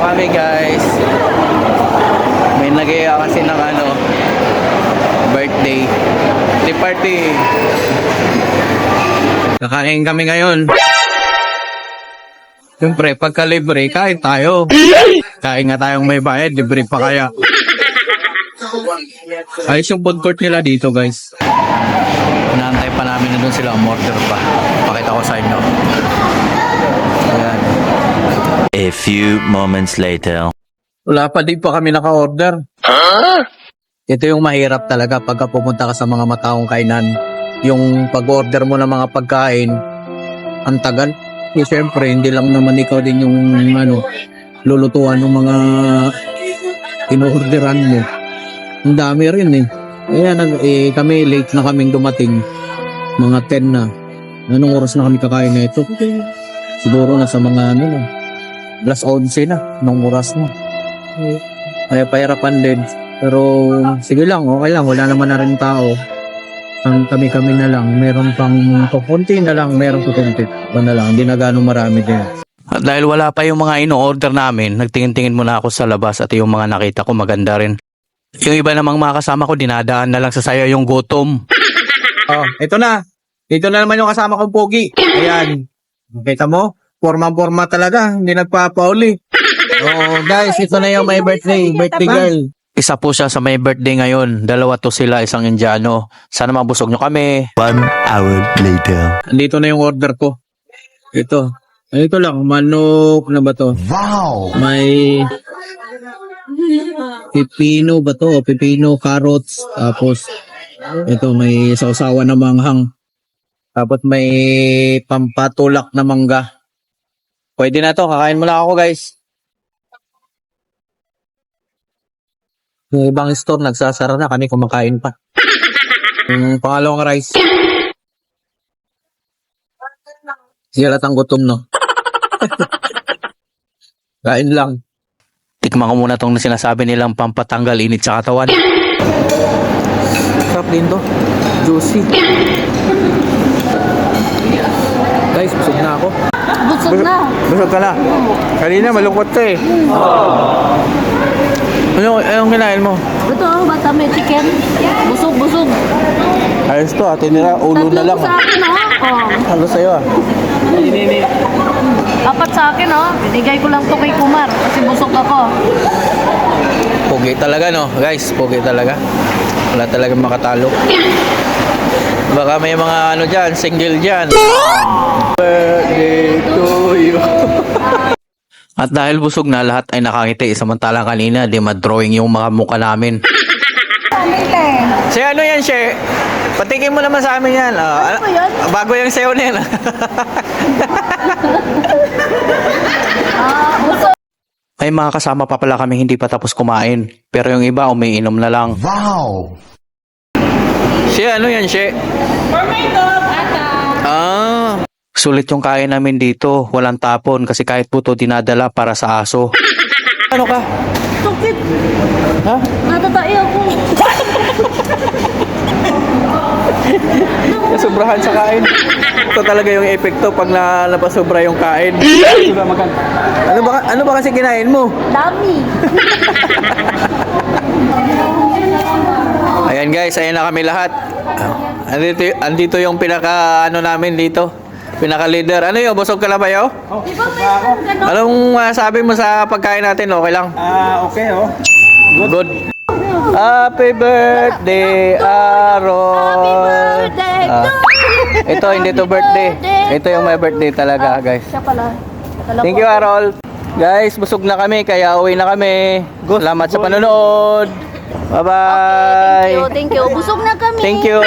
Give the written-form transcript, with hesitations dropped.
kami guys. May nag-iaya kasi ng birthday. Birthday party. Kakain kami ngayon. Siyempre, pagka libre, kain tayo. Kain nga tayong may bayad, libre pa kaya. Ayos yung food court nila dito guys. Inaantay pa namin na doon sila umorder pa. Pakita ko sa inyo. Ayan. A few moments later. Wala pa din pa kami naka-order. Huh? Ito yung mahirap talaga pagka pumunta ka sa mga mataong kainan. Yung pag-order mo ng mga pagkain, ang tagal. Eh, siyempre, hindi lang naman ikaw din yung lulutuan ng mga in-orderan mo. Ang dami rin eh. Kaya kami late na kaming dumating. Mga 10 na. Anong oras na kami kakain na ito? Siguro na sa mga alas 11 na. Anong oras na? Kaya pahirapan din. Pero sige lang, okay lang. Wala naman na rin tao. Kami na lang. Meron pang kukunti na lang. Meron kukunti. Na lang. Hindi na gano'ng marami din. At dahil wala pa yung mga ino-order namin, nagtingin-tingin muna ako sa labas at yung mga nakita ko maganda rin. Yung iba namang mga kasama ko, dinadaan na lang sa saya yung gutom. Oh, ito na. Dito na naman yung kasama kong pogi. Ayan. Kita mo? Forma-forma talaga. Hindi nagpapauli. Oh, guys, ito na yung my birthday. Birthday girl. Isa po siya sa may birthday ngayon. Dalawa to sila, isang Indiano. Sana mabusog nyo kami. 1 hour later. Andito na yung order ko. Ito. Ito lang. Manok na ba to? Wow! May pipino ba to? Pipino, carrots. Tapos, ito may sausawan na manghang. Tapos may pampatulak na mangga. Pwede na to. Kakain mo lang ako guys. Yung ibang store nagsasara na. Kami kumakain pa. Yung pangalawang rice. Siyalatang gutom no. Kain lang. Tikman ko muna tong sinasabi nilang pampatanggal init sa katawan. Sarap din to. Juicy. Guys, busog na ako. Busog na. Busog ka na? Kanina malungkot ka eh. Anong kinain mo? Ito, bata may chicken. Busog. Ayos to, atin nila, ulo na lang. Tatlo sa akin, oh. Ano sa'yo ah? Apat sa akin, oh. Binigay ko lang to kay Kumar kasi busog ako. Pogi talaga no, guys. Pogi talaga. Wala talagang makatalo. Baka may mga dyan, single dyan. Birthday to you. At dahil busog na, lahat ay nakangiti. Samantalang kanina, di ma-drawing yung mga mukha namin. Si ano yan, She? Patikin mo naman sa amin yan. Bago yung sayo na yan. May mga kasama pa pala kami hindi pa tapos kumain. Pero yung iba umiinom na lang. Wow! She, ano yan, She? Sulit yung kain namin dito. Walang tapon kasi kahit puto dinadala para sa aso. Ano ka? Tukit. Ha? Natatai ako. Sobrahan sa kain. Ito talaga yung epekto pag napasobra yung kain. Ano ba kasi kinain mo? Dami. Ayan guys, ayan na kami lahat. Andito yung namin dito. Pinaka-leader. Ano yun? Busog ka na ba yun? Di ba may ganon? Anong sabi mo sa pagkain natin? Okay lang? Okay, oh. Good. Happy birthday, Aaron. Happy birthday to you. Ito, hindi to birthday. Ito yung my birthday talaga, guys. Siya pala. Thank you, Harold. Guys, busog na kami, kaya uwi na kami. Salamat sa panonood. Bye-bye. Thank you. Busog na kami. Thank you.